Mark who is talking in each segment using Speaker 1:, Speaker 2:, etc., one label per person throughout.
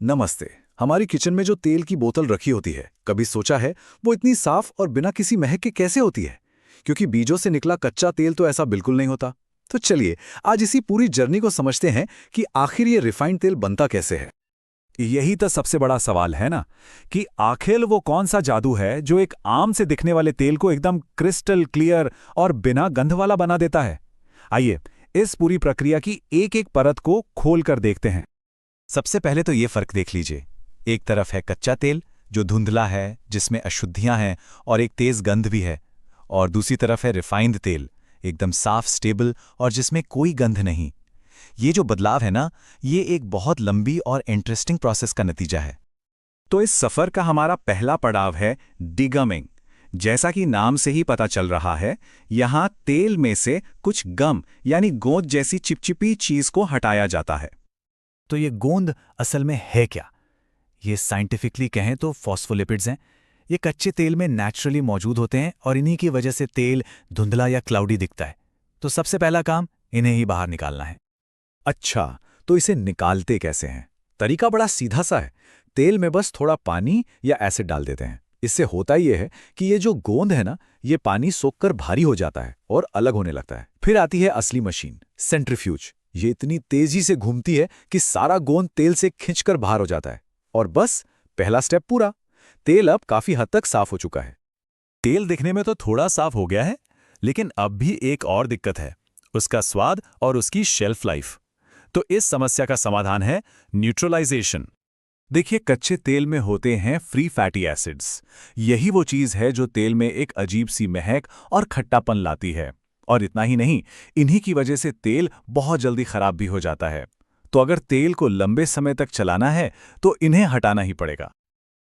Speaker 1: नमस्ते। हमारी किचन में जो तेल की बोतल रखी होती है, कभी सोचा है वो इतनी साफ और बिना किसी महक के कैसे होती है? क्योंकि बीजों से निकला कच्चा तेल तो ऐसा बिल्कुल नहीं होता। तो चलिए आज इसी पूरी जर्नी को समझते हैं कि आखिर ये रिफाइंड तेल बनता कैसे है।
Speaker 2: यही तो सबसे बड़ा सवाल है ना, कि आखिर वो कौन सा जादू है जो एक आम से दिखने वाले तेल को एकदम क्रिस्टल क्लियर और बिना गंध वाला बना देता है। आइए इस पूरी प्रक्रिया की एक एक परत को खोल कर देखते हैं।
Speaker 3: सबसे पहले तो ये फर्क देख लीजिए। एक तरफ है कच्चा तेल जो धुंधला है, जिसमें अशुद्धियां हैं और एक तेज गंध भी है, और दूसरी तरफ है रिफाइंड तेल, एकदम साफ, स्टेबल और जिसमें कोई गंध नहीं। ये जो बदलाव है ना, ये एक बहुत लंबी और इंटरेस्टिंग प्रोसेस का नतीजा है।
Speaker 2: तो इस सफर का हमारा पहला पड़ाव है डिगमिंग। जैसा कि नाम से ही पता चल रहा है, यहाँ तेल में से कुछ गम यानी गोंद जैसी चिपचिपी चीज को हटाया जाता है।
Speaker 3: तो ये गोंद असल में है क्या? ये साइंटिफिकली कहें तो फॉस्फोलिपिड्स हैं। ये कच्चे तेल में नेचुरली मौजूद होते हैं और इन्हीं की वजह से तेल धुंधला या क्लाउडी दिखता है। तो सबसे पहला काम इन्हें ही बाहर निकालना है।
Speaker 1: अच्छा, तो इसे निकालते कैसे हैं? तरीका बड़ा सीधा सा है। तेल में बस थोड़ा पानी या एसिड डाल देते हैं। इससे होता ये है कि ये जो गोंद है ना, ये पानी सोखकर भारी हो जाता है और अलग होने लगता है। फिर आती है असली मशीन, सेंट्रीफ्यूज। ये इतनी तेजी से घूमती है कि सारा गोंद तेल से खिंचकर बाहर हो जाता है। और बस पहला स्टेप पूरा। तेल अब काफी हद तक साफ हो चुका है।
Speaker 2: तेल दिखने में तो थोड़ा साफ हो गया है, लेकिन अब भी एक और दिक्कत है, उसका स्वाद और उसकी शेल्फ लाइफ। तो इस समस्या का समाधान है न्यूट्रलाइजेशन। देखिए, कच्चे तेल में होते हैं फ्री फैटी एसिड्स। यही वो चीज है जो तेल में एक अजीब सी महक और खट्टापन लाती है। और इतना ही नहीं, इन्हीं की वजह से तेल बहुत जल्दी खराब भी हो जाता है। तो अगर तेल को लंबे समय तक चलाना है तो इन्हें हटाना ही पड़ेगा।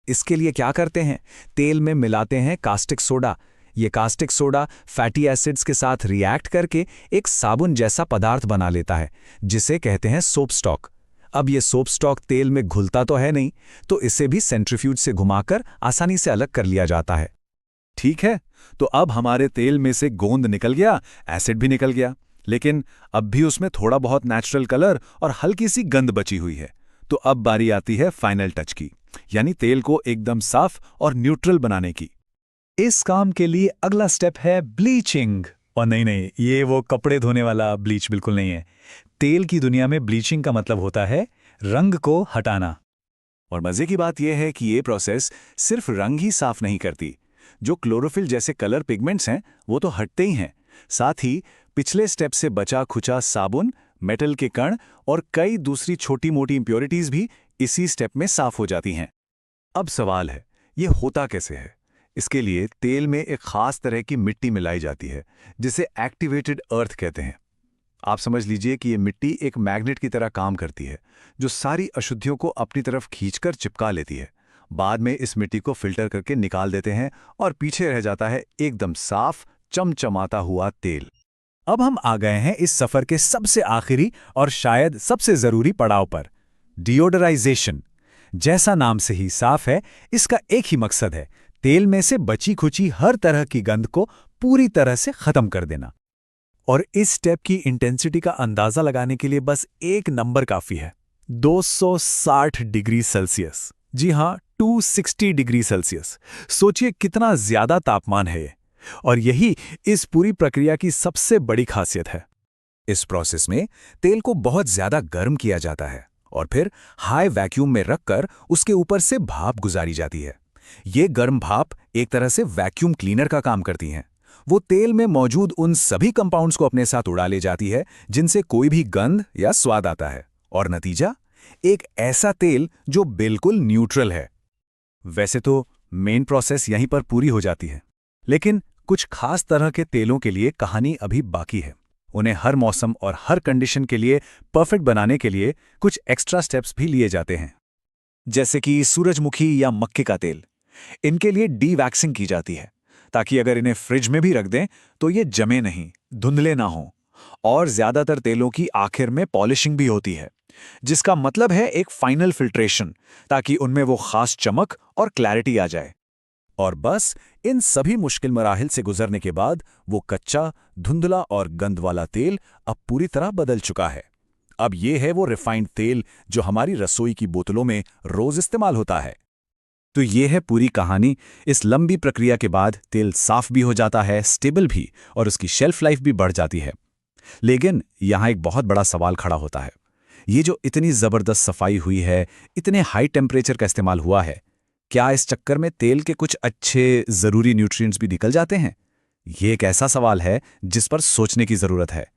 Speaker 3: इसके लिए क्या करते हैं? तेल में मिलाते हैं कास्टिक सोडा। ये कास्टिक सोडा फैटी एसिड्स के साथ रिएक्ट करके एक साबुन जैसा पदार्थ बना लेता है, जिसे कहते हैं सोप स्टॉक। अब ये सोप स्टॉक तेल में घुलता तो है नहीं, तो इसे भी सेंट्रीफ्यूज से घुमाकर आसानी से अलग कर लिया जाता है।
Speaker 2: ठीक है, तो अब हमारे तेल में से गोंद निकल गया, एसिड भी निकल गया, लेकिन अब भी उसमें थोड़ा बहुत नेचुरल कलर और हल्की सी गंध बची हुई है। तो अब बारी आती है फाइनल टच की, यानी तेल को एकदम साफ और न्यूट्रल बनाने की।
Speaker 3: इस काम के लिए अगला स्टेप है ब्लीचिंग। और नहीं, ये वो कपड़े धोने वाला ब्लीच बिल्कुल नहीं है। तेल की दुनिया में ब्लीचिंग का मतलब होता है रंग को हटाना।
Speaker 2: और मजे की बात यह है कि ये प्रोसेस सिर्फ रंग ही साफ नहीं करती। जो क्लोरोफिल जैसे कलर पिगमेंट्स हैं, वो तो हटते ही हैं, साथ ही पिछले स्टेप से बचा खुचा साबुन, मेटल के कण और कई दूसरी छोटी मोटी इंप्योरिटीज भी इसी स्टेप में साफ हो जाती हैं। अब सवाल है, ये होता कैसे है? इसके लिए तेल में एक खास तरह की मिट्टी मिलाई जाती है, जिसे एक्टिवेटेड अर्थ कहते हैं। आप समझ लीजिए कि ये मिट्टी एक मैग्नेट की तरह काम करती है, जो सारी अशुद्धियों को अपनी तरफ खींचकर चिपका लेती है। बाद में इस मिट्टी को फिल्टर करके निकाल देते हैं और पीछे रह जाता है एकदम साफ, चमचमाता हुआ तेल।
Speaker 3: अब हम आ गए हैं इस सफर के सबसे आखिरी और शायद सबसे जरूरी पड़ाव पर, डिओडराइजेशन। जैसा नाम से ही साफ है, इसका एक ही मकसद है, तेल में से बची खुची हर तरह की गंध को पूरी तरह से खत्म कर देना। और इस स्टेप की इंटेंसिटी का अंदाजा लगाने के लिए बस एक नंबर काफी है, 260 डिग्री सेल्सियस। जी हां, 260 डिग्री सेल्सियस। सोचिए कितना ज्यादा तापमान है ये। और यही इस पूरी प्रक्रिया की सबसे बड़ी खासियत है। इस प्रोसेस में तेल को बहुत ज्यादा गर्म किया जाता है और फिर हाई वैक्यूम में रखकर उसके ऊपर से भाप गुजारी जाती है। ये गर्म भाप एक तरह से वैक्यूम क्लीनर का काम करती हैं। वो तेल में मौजूद उन सभी कंपाउंड्स को अपने साथ उड़ा ले जाती है जिनसे कोई भी गंध या स्वाद आता है, और नतीजा एक ऐसा तेल जो बिल्कुल न्यूट्रल है। वैसे तो मेन प्रोसेस यहीं पर पूरी हो जाती है, लेकिन कुछ खास तरह के तेलों के लिए कहानी अभी बाकी है। उन्हें हर मौसम और हर कंडीशन के लिए परफेक्ट बनाने के लिए कुछ एक्स्ट्रा स्टेप्स भी लिए जाते हैं, जैसे कि सूरजमुखी या मक्के का तेल। इनके लिए डी-वैक्सिंग की जाती है, ताकि अगर इन्हें फ्रिज में भी रख दें तो ये जमे नहीं, धुंधले ना हों। और ज्यादातर तेलों की आखिर में पॉलिशिंग भी होती है, जिसका मतलब है एक फाइनल फिल्ट्रेशन, ताकि उनमें वो खास चमक और क्लैरिटी आ जाए। और बस इन सभी मुश्किल मराहिल से गुजरने के बाद वो कच्चा, धुंधला और गंध वाला तेल अब पूरी तरह बदल चुका है।
Speaker 2: अब ये है वो रिफाइंड तेल जो हमारी रसोई की बोतलों में रोज इस्तेमाल होता है।
Speaker 3: तो ये है पूरी कहानी। इस लंबी प्रक्रिया के बाद तेल साफ भी हो जाता है, स्टेबल भी, और उसकी शेल्फ लाइफ भी बढ़ जाती है। लेकिन यहाँ एक बहुत बड़ा सवाल खड़ा होता है। ये जो इतनी ज़बरदस्त सफाई हुई है, इतने हाई टेम्परेचर का इस्तेमाल हुआ है, क्या इस चक्कर में तेल के कुछ अच्छे ज़रूरी न्यूट्रिएंट्स भी निकल जाते हैं? ये एक ऐसा सवाल है जिस पर सोचने की ज़रूरत है।